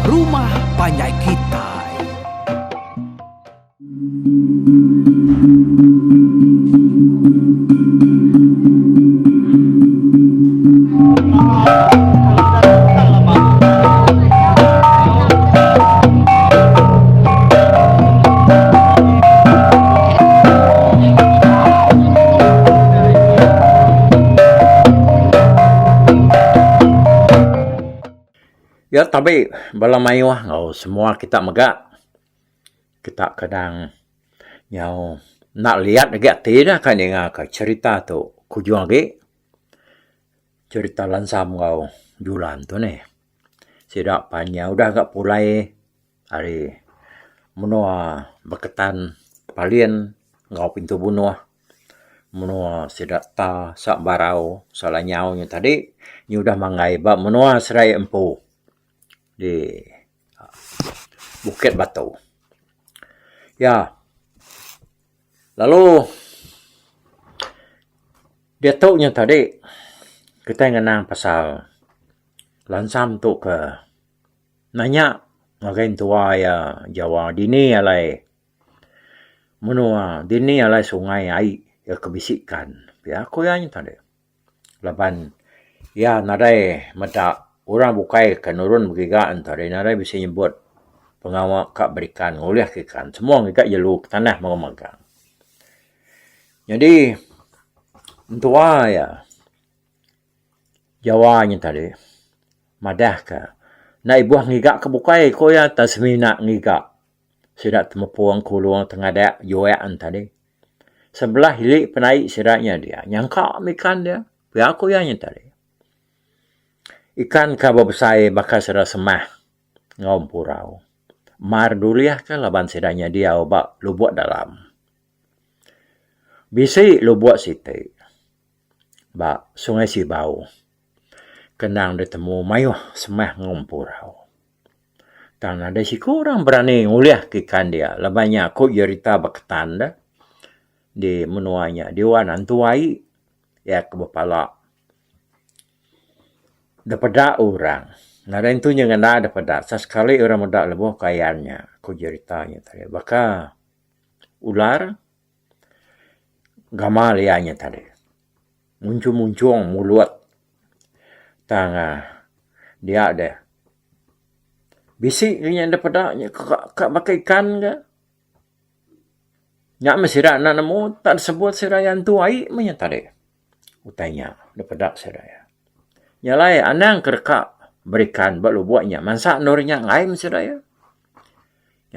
Rumah Panjai Kitai. Ya, tapi bala mayuah ngau semua kita megak. Kita kadang nyau nak lihat lagi tidak kan dengar ke cerita tu kujuang lagi. Cerita lansam ngau julan tu ni. Sidak panjang udah agak pulai hari menua beketan palien ngau pintu bunuh. Menua sidak ta sak barau salah nyaunya tadi. Ni udah mangai bab menua serai empu di Bukit Batu. Ya. Lalu dia tahunya tadi kita ngenang pasal lansam tu ke nanya ngapain tua ya Jawa dini alai menua dini alai sungai ai ya kebisikan. Ya aku yang tadi. Laban ya nadai mata orang bukai kanurun begiga antara narai bisa nyebut pengawal kak berikan nguliah ikan semua ngikak jelu tanah mau magang. Jadi tua ya Jawanya tadi madah ka na ibuah ngigak ke bukai ko ya tasmina ngigak sidak temepuang kulung tengah dak yoaan tadi sebelah hilik penai siraknya dia nyangka ikan dia ya aku yang tadi ikan ka babesai bakal sera semah ngau purau. Mar duliah ka laban sedanya dia obak lu buat dalam. Bisi lu buat siti. Bak sungai Sibau. Kenang ditemu mayuh semah ngau purau. Tang ada si kurang berani nguliah ikan dia. Labannya aku cerita beketan dah. Di menuanya. Di wanan tuai. Ya kebapala. Daripada orang. Nada itu jangan ada daripada. Sesekali orang muda lebih kayanya. Aku ceritanya tadi. Baka ular. Gamal lianya tadi. Muncul-muncul mulut. Tanga. Dia ada. Bisik yang daripada. Kak pakai ikan ke? Nyak mesirak nak nemu. Tak disebut sirayan tu air. Mana tadi. Utanya. Daripada siraya. Nyalai anang kerkak berikan balu buatnya. Mansak nurnya ngai mesti raya.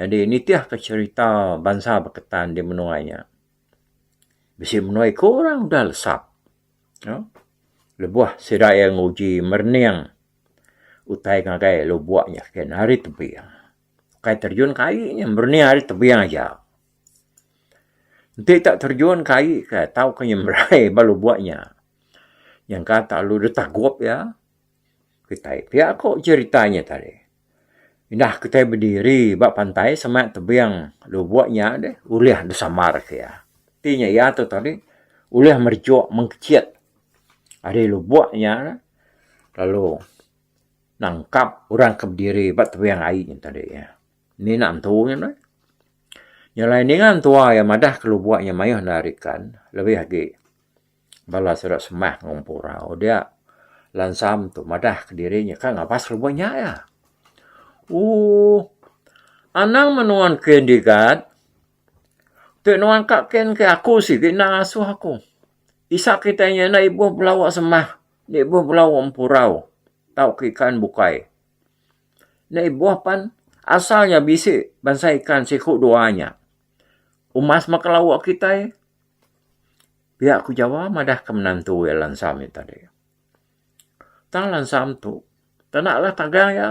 Jadi nitiah ke cerita bangsa beketan di menuainya. Bisi menuai kurang dah lesap. No? Lebuah siraya nguji merniang. Utai ngagai lu buatnya. Kan hari tebiang. Kai terjun kainya. Merniang hari tebiang aja. Nanti tak terjun kai. Tahu kanya merai balu buatnya. Yang kata lu dah taguap ya. Kita pihak kok ceritanya tadi. Indah kita berdiri bak pantai semak tebiang lu buatnya deh. Uliah du samar ke ya. Tinya ya tu tadi. Uliah merjuk mengkecit. Ada lu buatnya. Lalu nangkap orang ke berdiri bak tebiang airnya tadi ya. Ini nak tuanya deh. Yang lain dengan tua yang madah ke lu buatnya mayuh narikan. Lebih lagi. Bala surat semah ngumpurau. Dia lansam tu madah ke dirinya. Kan ngapas rubahnya ya. Anang menuan kendikat. Tu nuan kak ken ke aku sih. Kena asuh aku. Isak kitanya na ibu belawak semah. Ni ibu belawak empurau. Tahu ke ikan bukai. Na ibu pan. Asalnya bisik. Bangsa ikan sikuk doanya. Umas makalawak kita ya. Biar aku jawab, madah ke menantu ya lansam itu tadi. Tang lansam tu. Tanaklah tagang ya.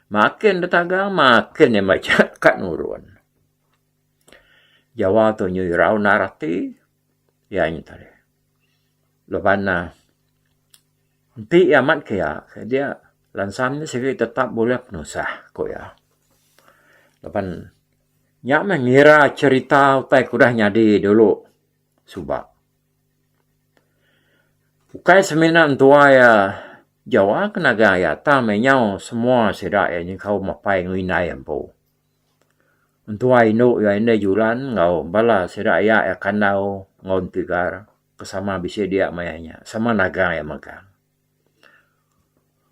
Makin dia tagang, makin dia macam kat nurun. Jawa tu nyurau narati. Ya ini tadi. Lepas na. Nanti amat kaya. Dia lansam ni sekali tetap boleh penusah. Kok ya. Lepas. Nyak mengira cerita utai kudah nyadi dulu. Subak. Bukai semina tua ya Jawa kena gaya ta me nhau semua sida ya ni kau mapai ngui nai ampo. Untuai no ya ine julan ngau bala sida ya kanau ngon tigar kesama bisa dia mayanya sama naga ya mangkang.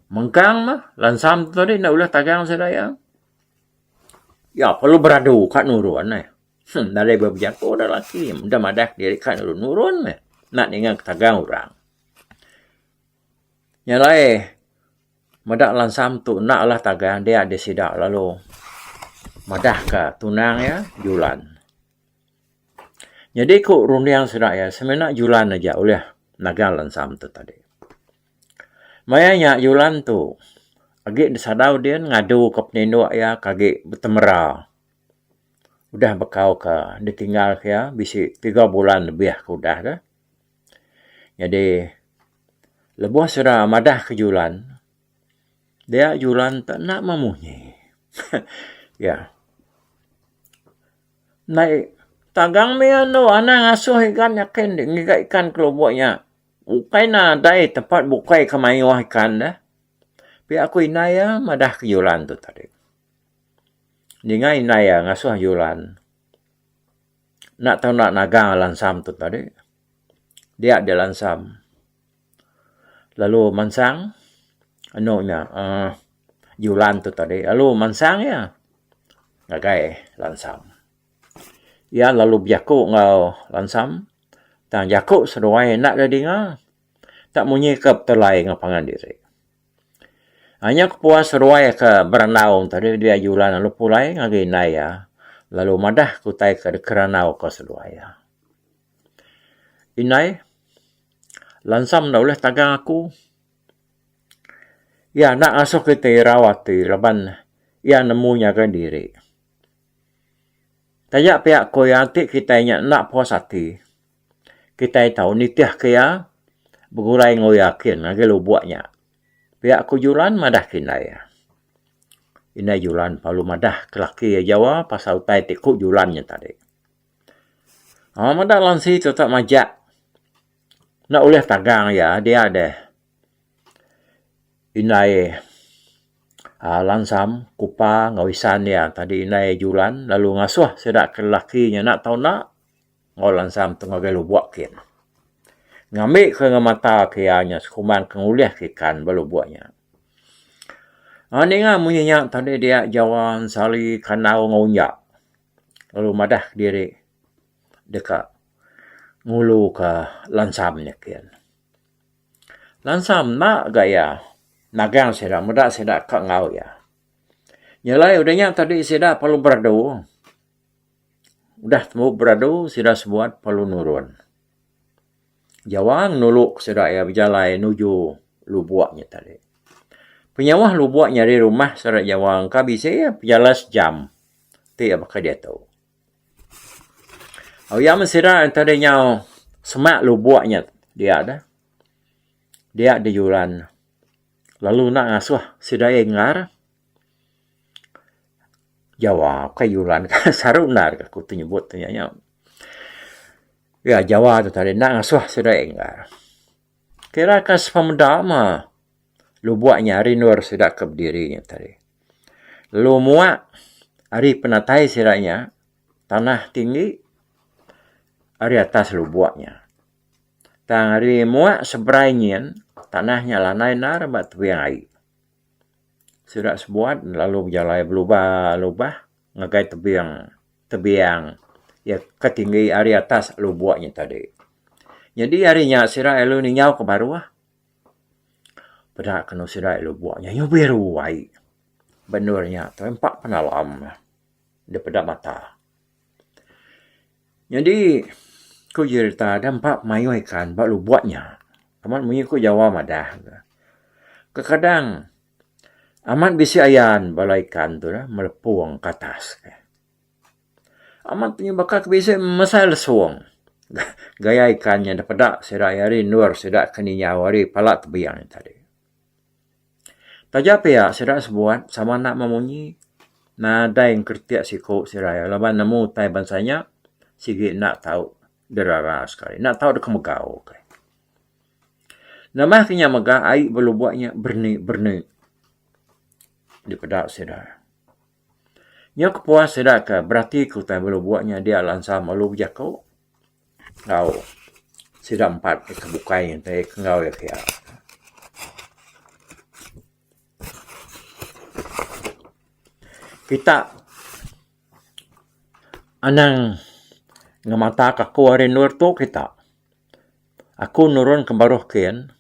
Mangkang mah lansam tadi na ulah tagang sida ya. Ya perlu beradu kat nurun dari beberapa ko dah laki mudah madak diri kat nurun nak dengan tagang orang. Nyalai madak lansam tu nak lah tagang dia ada sidak lalu madah ke tunang ya julan. Jadi ko rundiang sidak ya semena julan aja oleh nagang lansam tu tadi. Mayanya julan tu agi disadau dia ngadu ke peninduk ya kagi bertemera. Udah bekau ke ditinggal ya bisi 3 bulan lebih ke udah dah. Jadi lebuh sudah madah ke julan. Dia julan tak nak memunyi. Ya. Naik tagang mea no ana ngasuh ikan yakin ngiga ikan keloboknya. Ukai na dai tempat bukai kemayuh ikan dah. Pi aku inaya madah ke julan tu tadi. Ninga inaya ngasuh julan. Nak tahu nak nagang lansam tu tadi. Dia ada lansam. Lalu mansang julan tu tadi. Lalu mansang ya. Ngagai lansam. Ya lalu biaku ngau lansam. Tang jaku seruai nak dia dengar. Tak menyikap terlai ngapangan diri. Hanya kepuas seruai ke beranau tadi dia julan lalu pulai ngagai naya. Lalu madah kutai ke keranau ke seruai. Inai lansam dah oleh tagang aku. Ya nak asuh kita rawati laban ya nemunya ke diri. Tajak pihak koyantik kita nak puas hati. Kita tahu nitiah kaya bergulai ngoyakin ngage lu buatnya. Pihak ku julan madah kinai. Inai julan palu madah kelaki Jawa pasal utai tikuk julannya tadi. Madah lansi tetap majak. Nak oleh tagang ya dia ada. Inai lansam kupa ngawisan ya tadi inai julan lalu ngasuh sedak kelakinya nak tahu nak ngau lansam tu ngage lu buatkin. Ngambil ke mata kianya sekuman kenguliah ikan baru buatnya. Ini nga munyinya tadi dia jawan sali kanau ngunyak. Lalu madah diri dekat ngulu ke lansamnya kian. Lansam nak gaya nagang sedak muda sedak kak ngau ya. Nyalai udahnya tadi sedak perlu beradu. Udah mau beradu sedak sebuat perlu nurun. Jawang nuluk sedak ya berjalan nuju lubuaknya tadi. Penyawah lubuaknya di rumah sedak jawang kabis ya berjalan sejam. Tiap apa dia tahu. Yang sedak tadinya semak lubuaknya dia ada. Dia ada jualan. Lalu nak ngasuh sedak engar. Jawa kayulan sarunar aku tu nyebut tanya. Ya Jawa tu tadi nak ngasuh sudah enggak. Kira kas pemda mah lu buatnya hari nur sudah ke berdirinya tadi. Lu muak hari penatai siranya tanah tinggi hari atas lu buatnya. Tang hari muak seberainya tanahnya lanai nar batu yang air. Sudah sebuat lalu berjalan berubah ngagai tebiang ya ketinggi hari atas lu buatnya tadi. Jadi harinya sira elu ni nyau ke baruah. Pada kena sira elu buatnya nyu biru wai. Benarnya tempat penalam daripada mata. Jadi ku cerita dampak mayu ikan bak lu buatnya. Amat munyi ku Jawa madah. Kadang amat bisi ayan balai ikan tu dah melepuang ke atas. Amat punya bakal bisa masalah suang. Gaya ikannya daripada sedak hari nur sedak keninya hari palak tebiang tadi. Tajap ya sedak sebuat sama nak memunyi. Nada yang kertiak siku seraya. Laban nemu tai bansanya. Sigi nak tahu derara sekali. Nak tahu dia kemegau. Nama kenya maga ai balu buatnya berni di pedak sedar. Nya kepuas sedar ke berarti ku tai balu buatnya dia lansa malu jako. Ngau sedar 4 kebukai yang tai ngau ya kaya. Kita anang ngamata kaku hari nur tu kita. Aku nurun ke baruh kian.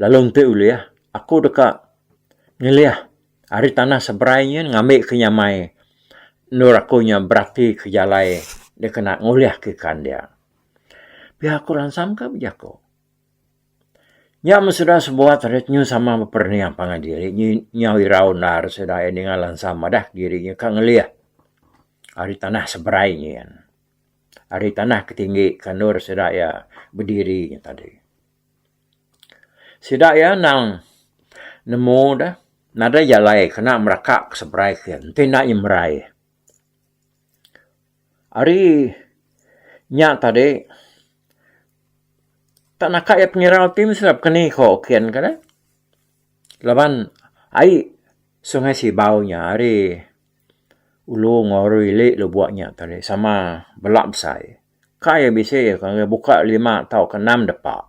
Lalu te uliah. Aku dekat ngeliah. Hari tanah seberainya ngambil kenyamai. Nur aku nya berarti kejalai. Dia kena nguliah ke kan dia. Pihak aku lansam ke bijako. Nya sudah sebuah tarik nyu sama perniang pangadiri. Nya wirau nar sudah ini ngalan sama dah dirinya kan ngeliah. Hari tanah seberainya. Hari tanah ketinggi kanur sudah ya berdiri tadi. Sudah ya nang nemu dah. Nada jalai kena merakak seberai kian. Tidak merai. Hari nya tadi tak nak ya pengirau tim sebab kini kau kian kada. Laban ai sungai Sibau nya hari ulu ngorui le lu buatnya tadi sama belak besai. Kaya bisa ya kalau buka 5 atau ke 6 depak.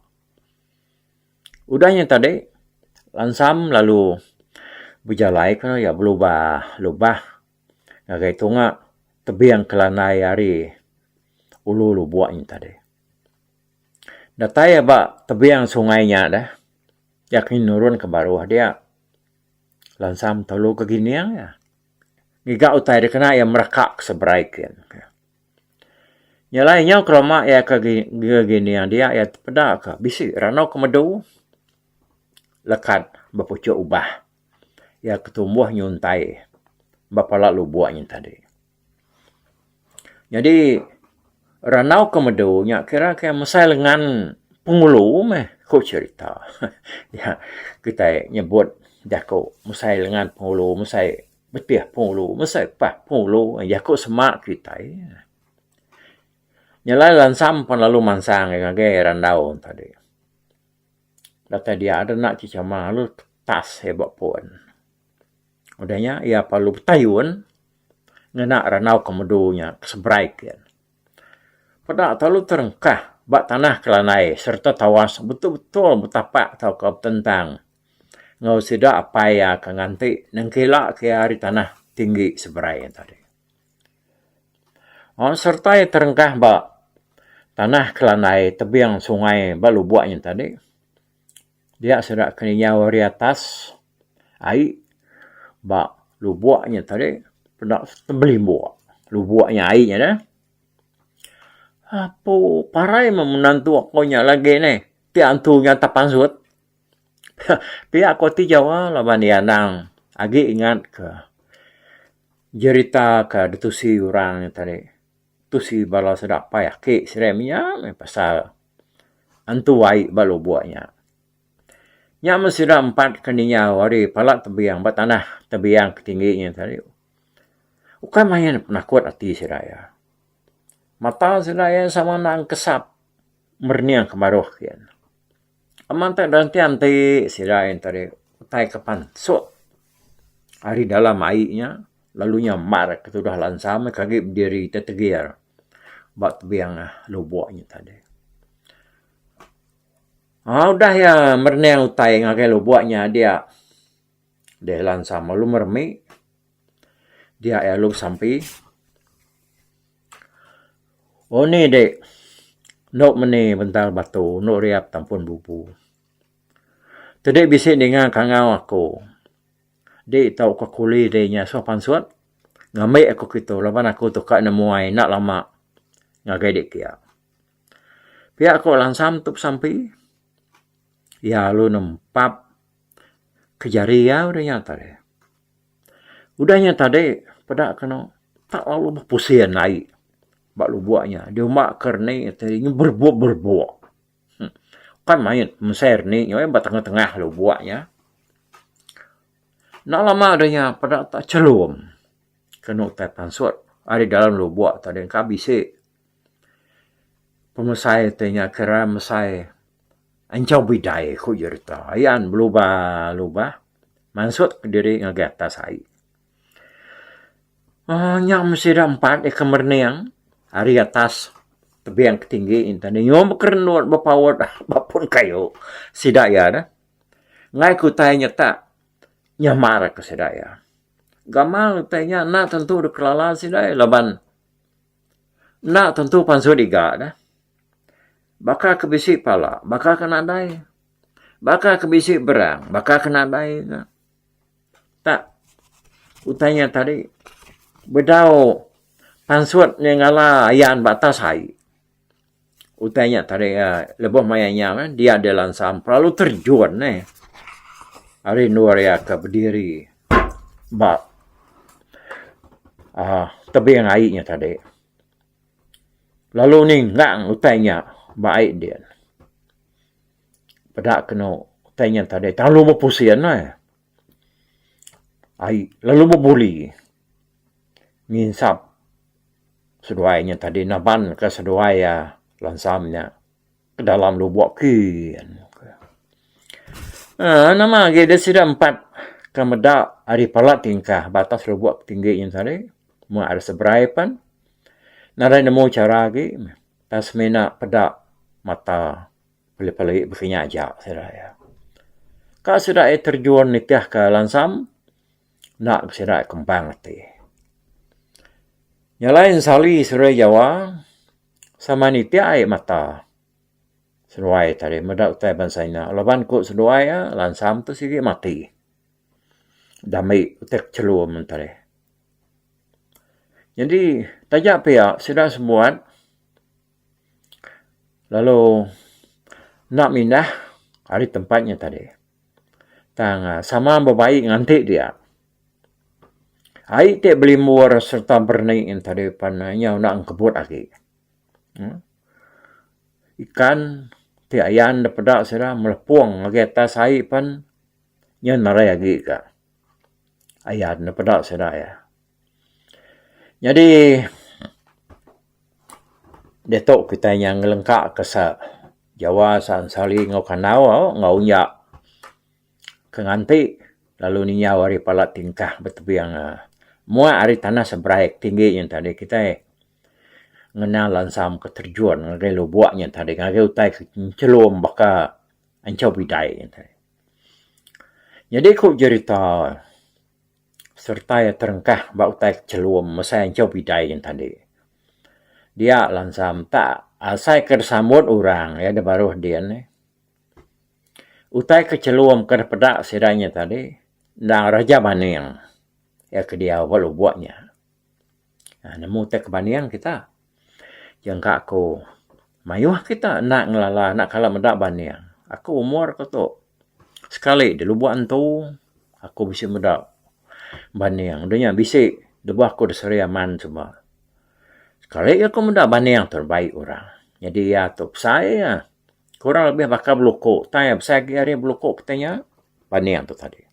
Udahnya tadi lansam lalu berjalai kan ya berubah. Ngagai tunga tebiang kelanai hari ulu lu buatnya tadi. Datai ba tebiang sungainya dah. Yakin nurun ke bawah dia. Lansam tolu keginian ya. Giga utai dia kena yang merekak seberaikan. Nyalainya kroma ya keginian dia ya pedak ke. Bisi ranau kemedu. Lekat berpucuk ubah. Ya ketumbuh nyuntai. Bapalak lu buatnya tadi. Jadi ranau kemedu nya kira kayak mesai dengan pengulu meh kau cerita. Ya kita nyebut jako mesai dengan pengulu mesai betia pengulu mesai pah pengulu jako semak kita. Nyalai lansam pun lalu mansang ngage randau tadi. Data dia ada nak cicama lu tas hebat pun. Udahnya ia perlu tayun ngena ranau kemedunya kesebraikan. Pada terlalu terengkah bak tanah kelanai serta tawas betul-betul betapa tahu kau tentang ngau sida apa ya kanganti nengkila ke hari tanah tinggi seberai tadi. Serta terengkah bak tanah kelanai tebiang sungai balu buatnya tadi. Dia sudah kena wari atas ai bak lu buatnya tadi pada tebeli buat lu buatnya airnya dah. Apa parai menantu akunya lagi ni. Ti antunya tapan suat. Pihak aku ti Jawa laban dia nang. Agi ingat ke. Cerita ke detusi orang tadi. Tusi bala sedap payah ke seremnya. Pasal antu wai balu buatnya. Nya mesira 4 keninya wari palak tebiang batanah tebiang ketingginya tadi. Ukai mayan penakut hati siraya. Mata siraya sama nang kesap merniang kemaruh kian. Aman tak nanti anti siraya tadi utai kapan so hari dalam airnya lalunya mar ketudah lansam kaki berdiri tetegir bak tebiang lubuknya tadi. Udah ya merniang utai ngakai lubuknya dia lansam lalu mermi dia lu sampai. Oh ni dek. Nok meni bentar batu. Nok riap tampun bubu. Tadi bisik dengan kangau aku. Dek tahu ke kuli deknya sopan suat. Ngambil aku gitu. Lapan aku tukar nemuai. Nak lama. Ngagai dek kia. Pihak aku langsam tup sampai. Ya lu nempap. Kejari ya udahnya tadi. Udahnya tadi. Pada kena. Tak lalu berpusian naik. Bak lu buatnya. Dia mak kerni. Tadinya berbuak. Kan main. Meser ni. Yang bat tengah-tengah lu buatnya. Nak lama adanya. Pada tak celum. Kena tepan suat. Ada dalam lu buat. Tadi yang kabisi. Pemesai tanya kira mesai. Ancau bidai ku jerita. Ayan berubah-ubah. Mansut ke diri ngagi atas ai. Yang mesti ada 4 kemerniang. Hari atas tebiang ketinggi intan. Nyom kerenut bapawat bapun kayo. Sidaya dah. Ngai ku tanya tak. Nyamara ke sidaya. Gamal tanya nak tentu dekelala sidaya. Laban. Nak tentu pansut iga dah. Baka kebisik pala, baka kena dai. Baka kebisik berang, baka kena dai. Tak, utanya tadi, bedau pansut yang ngala ayan batas hai. Utanya tadi, lebih mayanya, dia ada lansam, perlu terjun. Hari nuar ya ke berdiri. Tebing airnya tadi. Lalu ni, ngang utanya, baik dia. Pada kena tanya tadi, terlalu berpusian ai, lalu berbuli. Nginsap seduainya tadi, naban ke seduaya lansamnya ke dalam lubuk kian. Nama dia sudah 4 kemedak hari palat tingkah batas lubuk tingginya tadi. Mu ada seberaipan. Narai nemu cara lagi. Tasmina pedak mata pelik-pelik berkenyak ajak seraya. Kak sudah terjun nitiah ke lansam, nak sudah kembang hati. Nyalain sali surai Jawa, sama nitiah air mata. Seruai tadi, medak utai bansanya. Laban kok seruai lansam tu sikit mati. Damai utai celum tadi. Jadi, tajak pihak sudah sebuat. Lalu, nak mindah hari tempatnya tadi. Tang sama berbaik ngantik dia. Ai tak beli muar serta bernaik yang tadi pananya nak kebut lagi. Ikan ti ayan dapat sira melepung lagi atas ai pan nya narai lagi ka. Ayan dapat sira ya. Jadi detok kita yang lengkap ke Jawa san sali ngau kanau ngau nya kenganti lalu ninya wari palat tingkah betebiang mua ari tanah sebraik tinggi yang tadi kita ngenal lansam keterjun ngagai lubuaknya tadi ngagai utai celum baka ancau bidai yang tadi. Jadi ku cerita serta ya terengkah bak utai celum masa ancau bidai yang tadi. Dia lansam tak asai kersamut orang ya ada baru dia ni. Utai kecelum ke pedak siranya tadi dan Raja Baniang ya ke dia walau buatnya. Nemu tak kebaniang kita. Yang aku mayuh kita nak ngelala nak kalah medak Baniang. Aku umur kata sekali di lubuan tu aku bisa medak Baniang. Dunia bisik debuah aku deseriaman semua. Sekali aku muda Baniang terbaik orang. Jadi ya tu saya kurang lebih bakal berlukuk. Tanya saya hari berlukuk katanya Baniang tu tadi.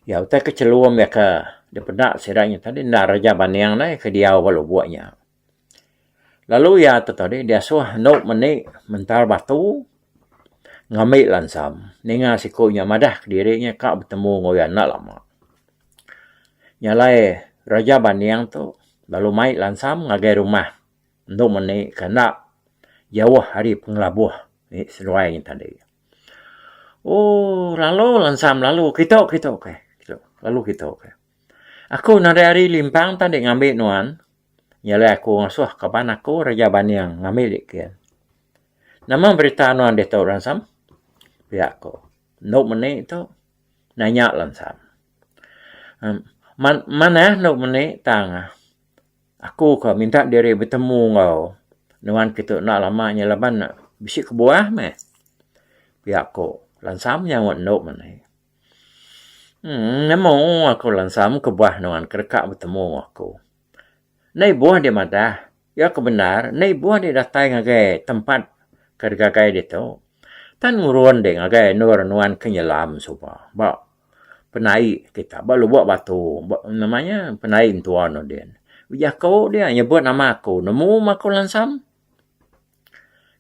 Ya utai kecelum ya ke dia pedak siranya tadi nak Raja Baniang naik ke dia walau buatnya. Lalu ya tu tadi dia suah nok menik mentar batu ngambil lansam. Ninga sikunya madah ke dirinya kak bertemu ngoyan nak lama. Nyalai Raja Baniang tu lalu mai lansam ngagai rumah. Untuk menik kena jauh hari pengelabuh. Ini seruai yang tadi. Oh, lalu lansam lalu kita okay. Lalu kita okay. Aku nari hari limpang tadi ngambil nuan. Nyalai aku ngasuh kapan aku Raja Baniang ngambil ikan. Nama berita nuan dia tahu lansam. Pihak aku. Nuk menik tu nanya lansam. Mana nuk menik tang. Aku kau minta diri bertemu kau. Nuan kita nak lamanya laban bisik ke buah meh. Pihak aku. Lansam yang wak nuk menik. Nemu aku lansam ke buah nuan kerekak bertemu aku. Nai buah dia madah. Ya kebenar. Nai buah dia datang ngagai tempat kergagai dia tu. Tan nguruan dia ngagai nuan kenyelam supa. Bak penai kita. Bak lu buat batu. Namanya penai tuan dia. Ujah kau dia nyebut nama aku. Nemu aku lansam.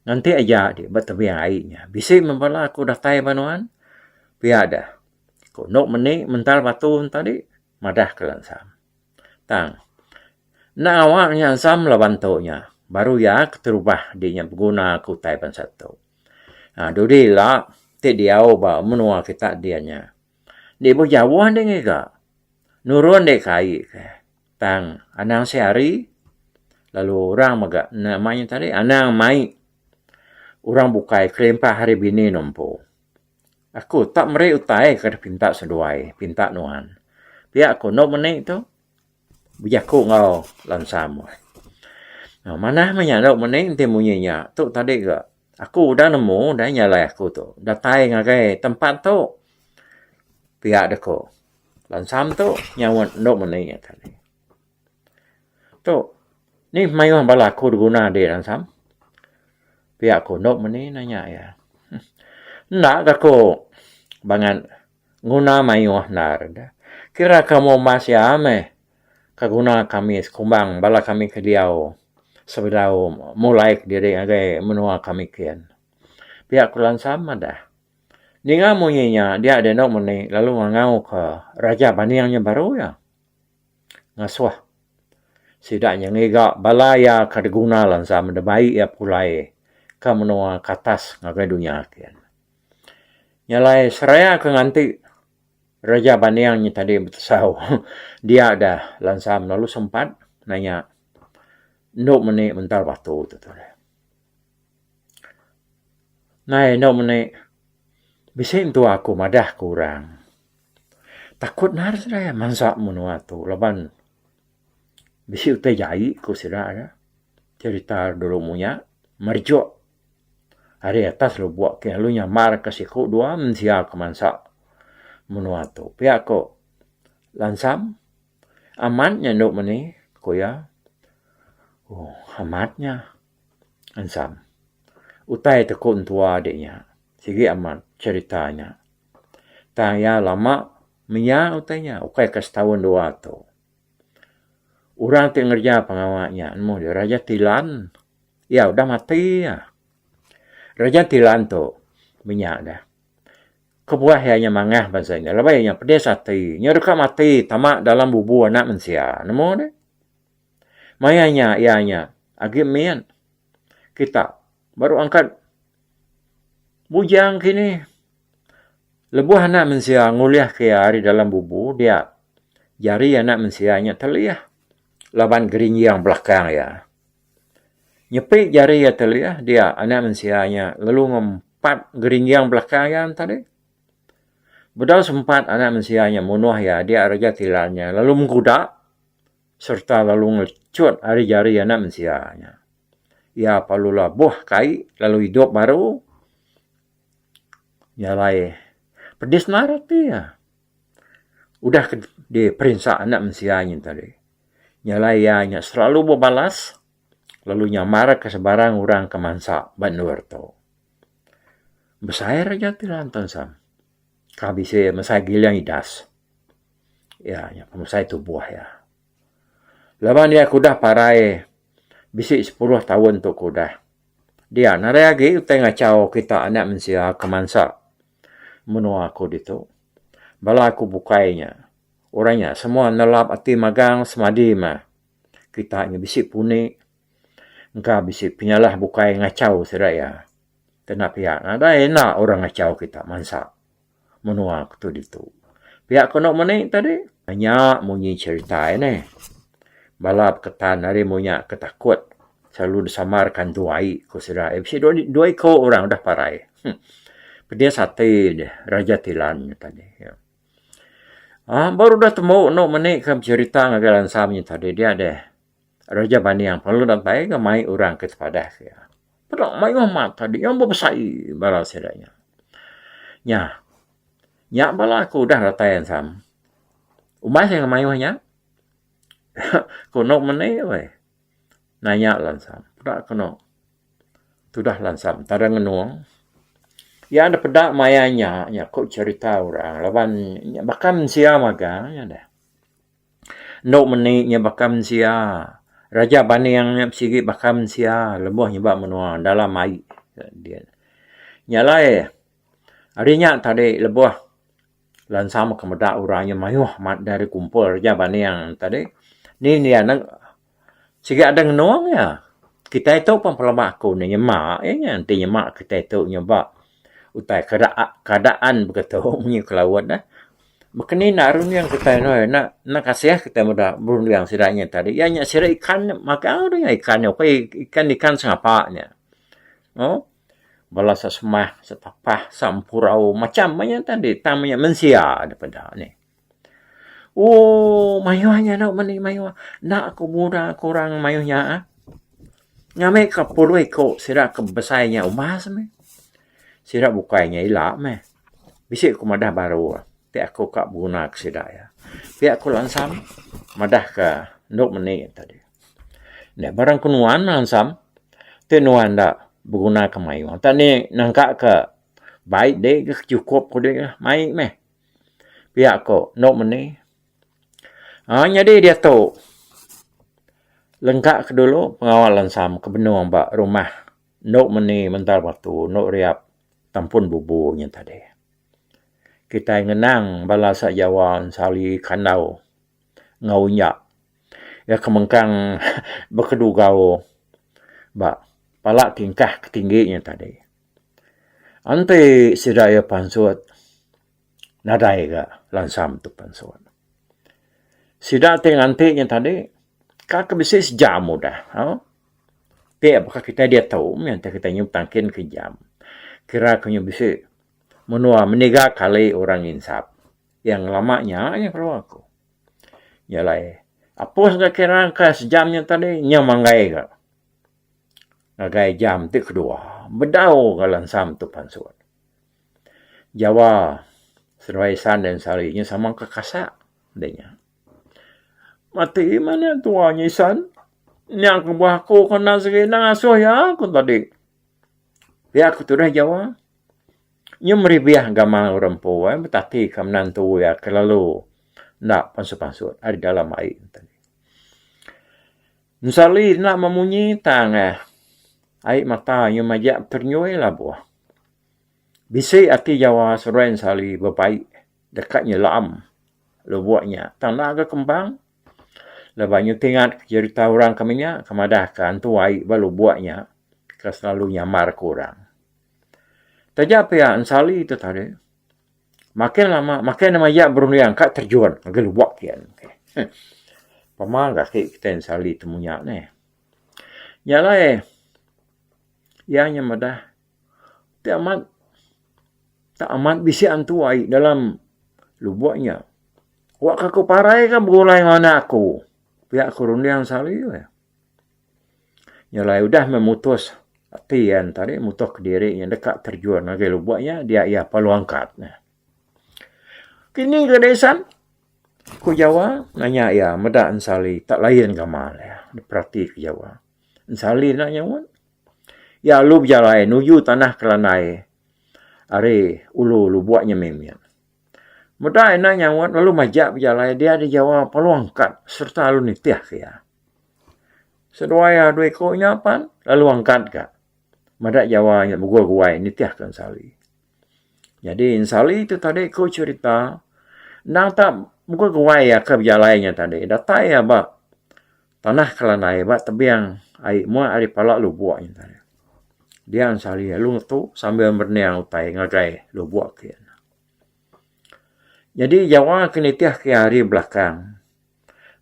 Nanti aja dia bertebiang airnya. Bisik membala aku dah tay banuan. Piada. Ko nok meni mental batu tadi. Madah ke lansam. Tang. Nak awaknya sam lawan tonya. Baru ya keterubah dia guna aku tay pan satu. Nah, dodi lah. Ti diau ba menua kita dianya. Dia bu jauh dia ngega. Nurun dia kai. Tang. Anang sehari. Lalu orang maga namanya tadi. Anang mai. Orang bukai kelempah hari bini nompo. Aku tak meri utai kada pinta seduai, pinta nuan. Pihak aku nok menik tu. Bijaku ngau lansam. Nah, mana nok menik nanti munyinya. Tu tadi ke. Aku dah nemu, dah nyalai aku tu. Dah tai ngagai tempat tu. Pihak deko. Lansam tu nyawa nok menik tadi. Tu. Ni mayuh bala aku guna di lansam. Pihak ko nok meni nanya ya. Nak ako bangan nguna mayuh nar. Kira kamu masih ame kaguna kami kumbang bala kami ke diau sebedau mulai diri agai menua kami kian. Pihak ko lansam ada. Ninga munyinya dia ada nok meni lalu ngau ke raja baniangnya baru ya. Ngasuah. Sidaknya ngega balaya kadaguna lansam ada baik ya pulai. Ka menua katas ngagai dunia kian. Nyalai seraya ke nganti Raja Baniangnya tadi betasau. Dia ada lansam lalu sempat nanya. Nok meni mental batu tu. Nai nok meni. Bisa itu aku madah kurang. Takut nar seraya mansak menua tu. Laban. Bisa utai jai ku seraya. Cerita dulu munya. Merjuk. Hari atas lu buat ke lu nyamar ke siku dua mensia ke mansa menua tu. Pihak ko lansam amatnya nuk meni ko ya. Oh, amatnya lansam. Utai tekun tua adiknya. Sigi amat ceritanya. Tanya lama minya utainya. Ukai ke setahun dua tu. Orang tengerja pengawaknya. Nemu dia Raja Tilan. Ya udah mati ya. Raja Tilan tu minyak dah. Kebuah hanya mangah bahasanya. Lebaynya pedes hati. Nyerka mati tamak dalam bubu anak mensia. Nemu deh. Mayanya ianya. Agak mian. Kita baru angkat. Bujang kini. Lebuh anak mensia nguliah ke hari dalam bubu. Dia jari anak mensianya terliah. Laban gering yang belakang ya. Nyepik jari ya terlihat dia anak mensianya. Lalu ngempat geringyang belakang tadi. Bedal sempat anak mensianya munuh ya. Dia Raja Tilannya. Lalu mengkuda. Serta lalu ngecut hari jari anak mensianya. Ya palulah buah kai. Lalu hidup baru. Nyalai. Pedis narat dia. Udah di perinsa anak mensianya tadi. Nyalai ya selalu berbalas. Lalu nyamar ke sebarang orang kemansa banur tu. Besar Raja Tilan sam. Kabise masai gilang idas. Ya, masai tu buah ya. Laban dia kudah parai. Bisik 10 tahun tu kudah. Dia narayagi utai ngacau kita anak mensia kemansa. Menua aku ditu. Bala aku bukainya. Orangnya semua nelap ati magang semadi mah. Kita ini bisik puni. Engkau bisa penyalah bukai ngacau seraya. Kena pihak. Ada enak orang ngacau kita. Mansa. Menua tu ditu. Pihak kena menik tadi. Banyak munyi cerita ini. Balap ketan hari munya ketakut. Selalu disamarkan tuai. Kau seraya. Bisa dua ikut orang dah parai. Dia sate deh. Raja Tilannya tadi. Ya. Baru dah temu. Nak menik kan cerita ngagalan samnya tadi. Dia deh. Raja Baniang perlu datang ke mai orang ke sepadah ya. Perlu mai mat tadi yang berbesai bala sedanya. Nya. Nya bala aku dah datang sam. Umai saya mai nya. Kono meneh we. Nanya lansam. Pedak kono. Sudah lansam tada ngenuang. Ya ada pedak mayanya nya kok cerita orang lawan bakam sia maga ya dah. Nok meneh nya bakam sia. Raja Baniang yang sigi bakam sia lebuh nyebab menua dalam mai. Dia nyalai harinya tadi lebuh lan sama kemudak orangnya mayuh mat dari kumpul aja bani yang tadi ni anak siga ada ngenuang ya kita itu pempelama aku ni nyemak ya nanti nyemak kita itu nyoba utai keadaan begitu punya kelawat dah makni narun yang kita nak kasih kita muda burung yang siranya tadi ya nya sira ikan maka ada ikan ikan sengapanya oh balasa semah setapah sampurau macamnya tadi tamanya mensia daripada ni oh mayuhnya nak mani mayuh nak aku muda kurang mayuhnya ngame ka puroi ko sira ke besainya umas me sira bukainya ilak me bisik ku madah baru ti aku kak guna kesida ya pi aku lansam madah ka ndok meni tadi ne barang kunuan lansam tenuan dak berguna ke mai. Tadi nangka ke baik deh ke cukup ko deh mai meh. Pihak ko nok meni. Jadi dia tahu lengkap ke dulu pengawalan sam ke benua mbak rumah. Nok meni mentar waktu nok riap tampun bubunya tadi. Kita ngenang balasa Jawa sali kandau ngaunya. Ya kemengkang berkedugau mbak palak tingkah ketingginya tadi. Ante sidaya pansut nadai ga lansam tu pansut. Sidak ting antinya tadi kak bisa sejam dah. Tapi apakah kita dia tahu yang kita nyup tangkin ke jam. Kira kanya bisa menua meniga kali orang insap. Yang lamanya yang perlu aku. Nyalai. Apa sudah kira ke sejamnya tadi nyamanggai ga. Nagai jam tu kedua. Bedau kalan sam tu pansut. Jawa, Serwaisan dan Sarinya sama kekasak. Danya. Mati mana tuanya isan? Yang kebuah aku kena segini asuh ya aku tadi. Ya aku tu dah Jawa. Nya meribiah gamang orang puai. Betati kemenan tu ya kelalu. Nak pansut-pansut. Ada dalam air tadi. Nsali nak memunyi tang air mata yang majak ternyoi lah buah. Bisik hati Jawa Serain Sali berbaik. Dekatnya lam. Lebuatnya. Tanah agak kembang. Lebanyu tingat cerita orang kaminya. Kemadahkan tu air baru buatnya. Selalu nyamar kurang. Tajap ya Sali itu tadi. Makin lama. Makin majak beruniang. Kak terjuan. Agak lubuak kian. Pamal kaki kita Sali temunya ni. Yalah ianya madah tak amat bisi antu ai dalam lubuknya. Wak aku parai kan berulai mana aku. Pihak kurundian Sali ya. Nyalai udah memutus hati yang tadi mutus ke diri yang dekat terjual lagi lubuknya dia ia palu angkat. Kini kedesan ku Jawa nanya ya madah Sali tak lain gamal ya. Diperhati ke Jawa. Sali nak nyawan. Ya lu berjalan nuju tanah kelanai. Are ulu buatnya memian. Mudah enak nyawat lalu majak berjalan dia di Jawa palu angkat serta lalu nitiah ya. Seduaya dua ekoknya apa? Lalu angkat kak. Madak Jawa yang bergua-guai nitiah kan Sali. Jadi Sali itu tadi kau cerita nang tak bergua-guai ya ke berjalannya tadi. Datai ya bak tanah kelanai bak tebiang ai mua ari palak lu buatnya tadi. Dia Sali lu tu sambil berniang utai ngagai lu buat kian. Jadi Jawa kini tiah ke hari belakang.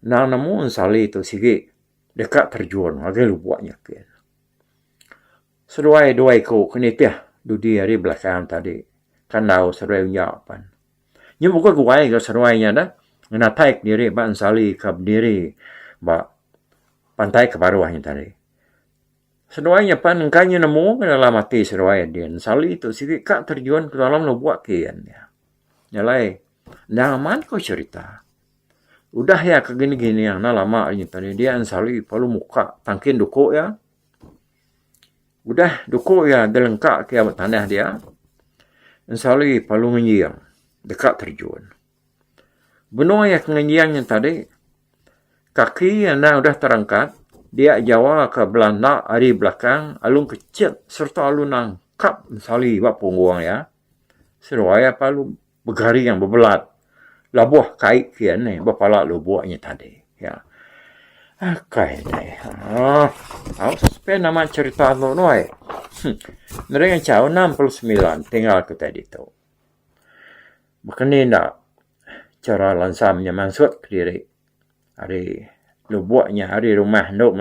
Nang namun Sali tu sigi dekat terjun ngagai lu buatnya kian. Seduai dua ko kini tiah dudi hari belakang tadi. Kandau seduai nyapan. Nya buka guai ke seduainya dah. Ngena taik diri ba Sali ke diri ba pantai ke bawahnya tadi. Seduainya pan engkanya nemu ke dalam hati seduai dia. Sali itu sikit kak terjun ke dalam lo buat kian ya. Nyalai. Nyaman kau cerita. Udah ya ke gini-gini yang lama ini tadi. Dia Sali palu muka tangkin duko ya. Udah duko ya delengkak ke tanah dia. Sali palu ngenyang. Dekat terjun. Benua ya ngenyangnya tadi. Kaki yang udah terangkat. dia Jawa ke Belanda hari belakang alun kecil serta alun nangkap sali bak pungguang ya. Seraya palu begari yang berbelat. Labuh kait kian ni bapala lu buatnya tadi ya. Akai dai. Sampai nama cerita lu noi. Mereka jauh 69 tinggal ke tadi tu. Makanya nak cara lansamnya maksud ke diri. Hari lu buatnya hari rumah nuk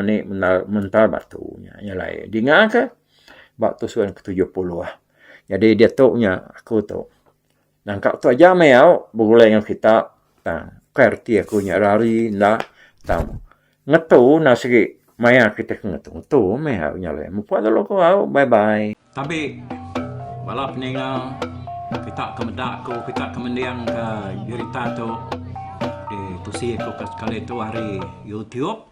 mental batunya. Nyalai. Dengar ke? Batu suan ke-70 lah. Jadi dia tuknya aku tu. Nangkap tu aja meau bergulai dengan kita. Tang kerti aku nyarari na tang ngetu na segi maya kita ngetu tu meau nyalai. Mupa dulu kau bye bye. Tapi balap ningal kita kemedak ko kita kemendiang ke cerita tu di tusi ko kali tu hari YouTube.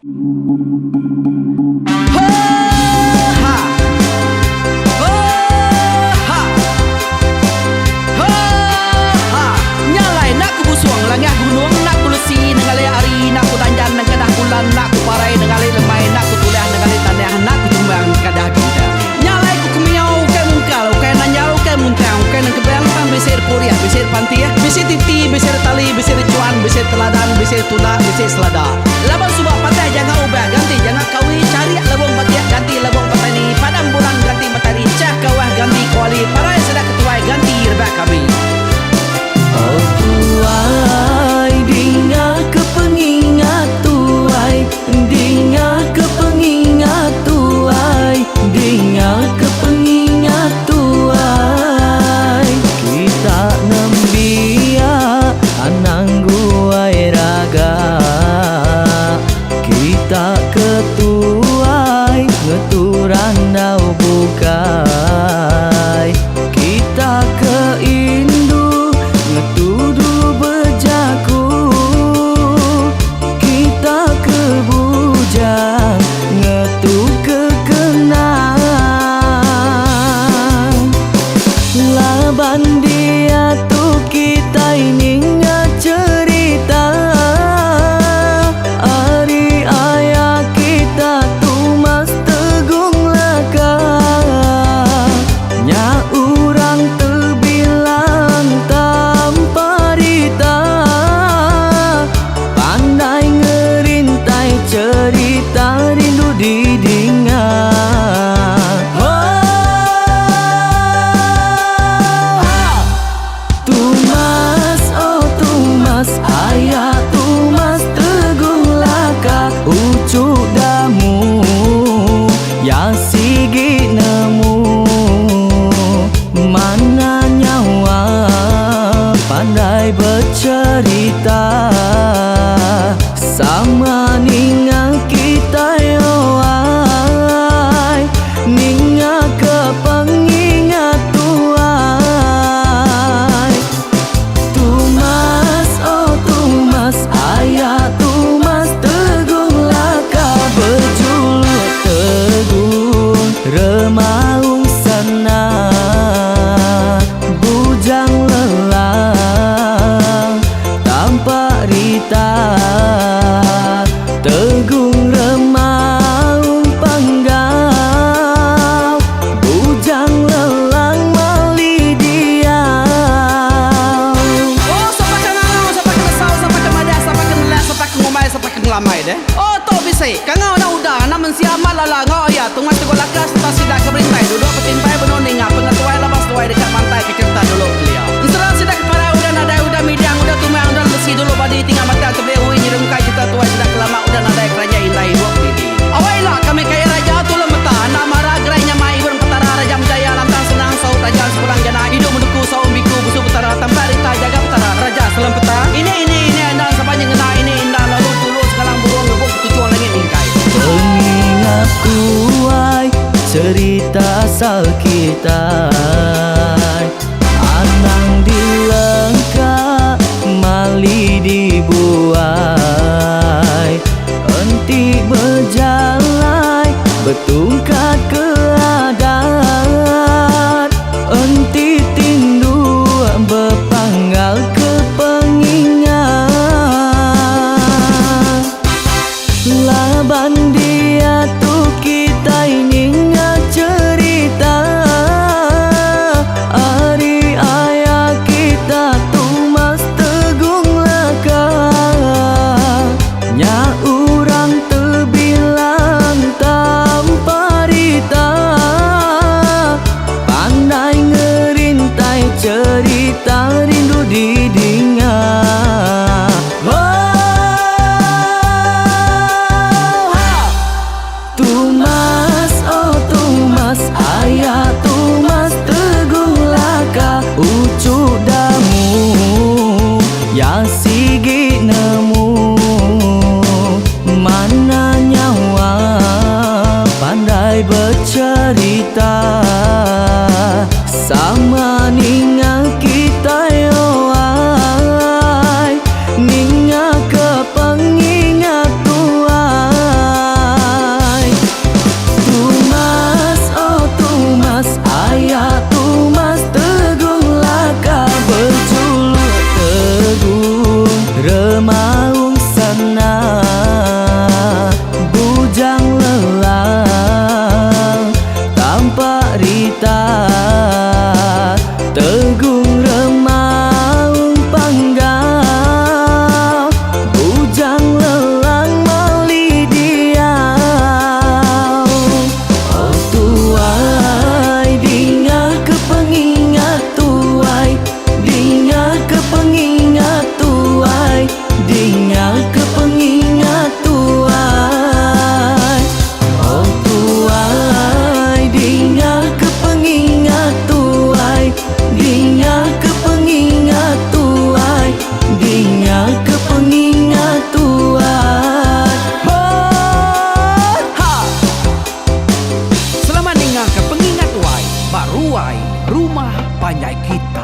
Langah gunung nak kulusi nengali ari nak ku tanjan nang kedah bulan nak ku parai nengali lemai nak ku tulah nengali tanah nak ku tumbang kadah bida nyalai ku kumiau ke mungkal ke nanjau ke muntang ke nang kebang pang besir puria besir pantia besir titi besir tali besir cuan besir teladan besir tuna besir selada labang subak patai jangan ubah ganti jangan kawi cari labang batiak ganti labang petani padam bulan ganti matahari cah kawah ganti kuali parai sedak ketuai ganti rebak kami. Oh tuai, dinga kepengingat tuai, dinga kepengingat tuai, dinga kepengingat tuai. Kita nembia anang guai raga, kita ketuai ngeturan dau bukai, kita keindu ngetudu bejaku, kita kebujang ngetu kekenang. Laban dia tu kita ini cerita, ari ayah kita tu mas tegung laka, nya urang terbilang tanpa rita, pandai ngerintai cerita rindu didingat. Tumas, oh tumas, ayah tumas tegung laka, ucuk damu ya sigi nemu, mana nyawa pandai bercerita, sama ninga kita yoai, ninga kepengingat tuai. Tumas, oh tumas, ayah tumas tegung laka, berjuluk tegung remaung sana, bujang lelang tanpa rita, tegung remaung panggau, bujang lelang mali diau. Oh, sampai ke ngau, sampai ke lesau, sampai ke madah, sampai ke nelas, sampai ke ngomai, sampai ke ngelamai deh. Oh, to bisa. Kangau na udah, namun siamal lala ngau ya, tungas tegol lakas, tas sidak keberintai, duduk petintai benoning, pengatuai labas tuai dekat pantai kecerita dulu beliau. Inseran sidak para udah nadai udah midang, udah tumang, udah besi dulu badi tinggal mata terbehui, nyirumkai kita tuai sidak lama, udah nadai kerajaan indah ibu didi. Awailah kami kaya raja tu lemeta, nak marah gerainya mai burung petara raja menjaya lantang senang saut raja sepulang jana hidup menduku saum biku busu petara tambah rita jaga petara raja selam peta. Ini anda sepanjang kena ini indah lalu tulus sekarang burung ngebuk tujuan langit ingkai. Pengingat kuai cerita asal kita. Ya sigi nemu mana nyawa pandai bercerita sama ninga kita yoai ninga ke pengingat tuai Tumas oh Tumas ayah Tumas teguh laka berjuluk teguh remaung sana bujang lelang tanpa rita tegung remaung panggal bujang lelang mali diau oh tuai dinga ke pengingat tuai dinga ke pengingat tuai dinga ke pengingat tuai oh tuai dinga ke pengingat tuai dinga ke pengingat tuai dinga ke pengingat tuai Oh, ha. Selamat dengar ke pengingat wai, baruai rumah panjai kita.